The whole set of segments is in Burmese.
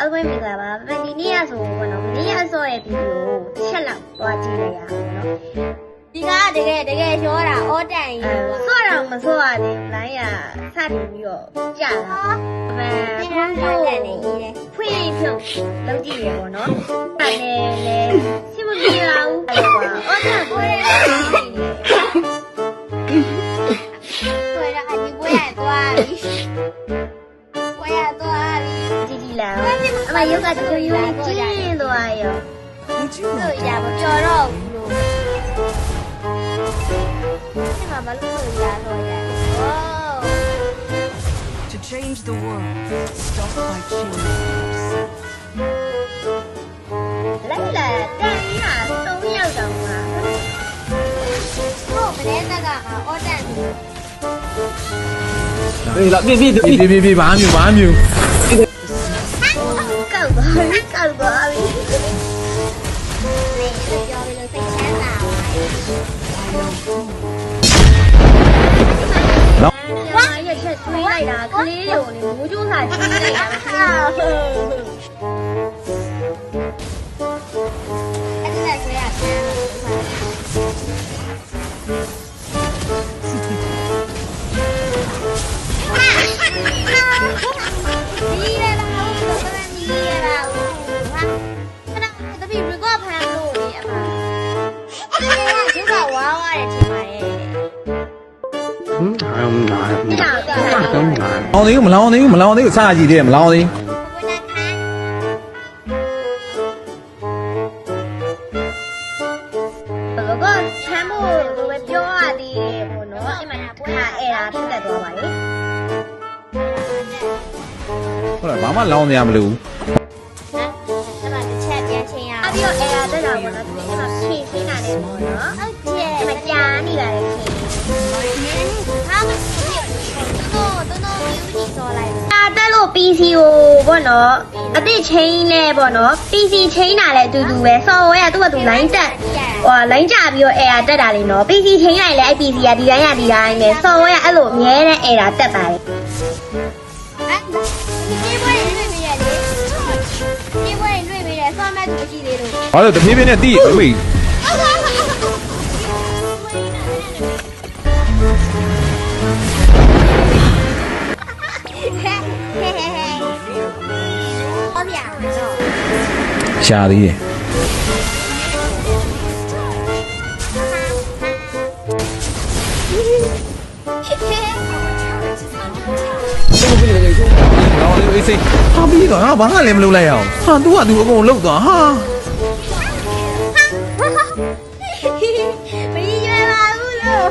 အကွင်းမိကပါဗန်ဒီနေ့ရဆိုဘောနော်မနေ့ရဆော့ရဲ့ဗီဒီယိုတစ်ချက်လောက်သွားကြည့်လိုက်ရအောင်နော်ဒီကတကယ်ရောတာအော်တန်ကြီးဆော့တော့မဆော့ရသေးဘူးလိုင်းရစတင်ပြီးတော့ကြာတာဒီမှာဖုန်းရိုးနဲ့ရေးတယ်ဖွင့်ဖြုတ်လုပ်ကြည့်ရပေါ့နော်အဲ့နဲ့လေစီမပြေပါဘူးအဲ့ကွာအော်တန်ကိုရဲကိုရအဒီကိုရသွားပြီကြည့်လာအမရုပ်ကတချို့ယူကျင်းသွားရောလို့ရပါကြော်တော့ဘူးလို့ဒီမှာမလို့ရတော့ရ To change the world, stop by changing yourself. လိုက်လာတန်ကြီးဟာ3ယောက်တောင်မှာဟုတ်မလဲတက်ကအော်တန်ပြီ 对了，别，把阿牛。ကောက်သွားပြီကောက်သွားပြီနေပြောပြီးလို့စိတ်ချမ်းသာဝါရချက်တွေးလိုက်တာကလေးတွေကိုနေမိုးကျိုးစာကြီးလိုက်တာအဲ့ဒါဆိုရဆန်းဒီရလာဟုတ်ကဲ့ဒီရလာဟုတ်ဟာခဏတပည့် record ဖမ်းလို့လေအမဒီကရုပ်ကဝါးဝါးတယ်ထင်ပါတယ်လောင်းသေးဘူးမလောင်းသေးဘူးစကြည့်တယ်မလောင်းသေးก็แชมพูดูไปပြောရသေးတယ်ပေါ့နော်အဲ့မှာပွဲဟာအဲ့ဒါဖြစ်တတ်သွားပါလေ ဟုတ်လားဘာမှလောင်းနေရမလို့ ဟမ်အဲ့မှာတစ်ချက်ပြန်ချင်းရအောင်ပြီးတော့အဲ့ဒါတက်တာပေါ့နော်ဒီမှာဖြည့်ရှင်းတာလည်းပေါ့နော်ဟုတ်ကဲ့အဲ့မှာကြာနေပါလေဖြည့်ဟာမတော့မြူကြီးစောလိုက်တက်လို့ PC ကိုပေါ့နော်အသစ်ချင်းနဲ့ပေါ့နော် PC ချင်းတာလည်းအတူတူပဲ software ကသူ့ဘာသူ line တက်ဟို line ကြပြီးတော့ error တက်တာလေနော် PC ချင်းလိုက်လည်းအဲ့ PC ကဒီတိုင်းရဒီတိုင်းပဲ software ကအဲ့လိုအများနဲ့ error တက်ပါလေဒီဘွဲ့လွှင့်ပေးရတယ်ဒီဘွဲ့လွှင့်ပေးတယ်ဆောင်းမဲ့သူမရှိသေးလို့ ဘာလို့တဖြည်းဖြည်းနဲ့တီးဝေးရှာသေးတယ်အေးစိဟာပြီးတော့ဟာဘာမှလည်းမလုပ်လိုက်ရအောင်ဟာ तू က तू အကုန်လုပ်သွားဟာမရရပါဘူးလို့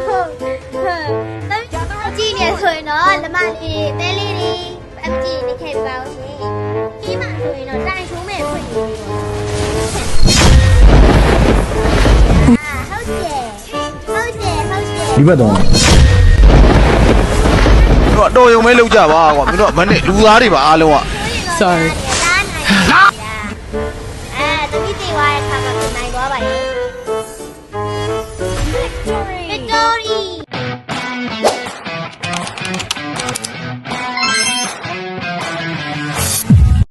တော့ကြည့်နေဆိုရင်တော့လမလေးတဲလေးတွေအကြည့်နေခဲ့ပြပါဦးရှင်ဒီမှာဆိုရင်တော့တိုင်ချုံးမဲ့ဖွင့်နေပြီဟုတ်တယ်ဒီဘက်တော့တော့ရုံမဲလောက်ကြပါကွာမင်းတို့မနဲ့လူသားတွေပါအားလုံးက sorry တတိတေဝါရဲ့ခါမှာနိုင်သွားပါရဲ့ Victory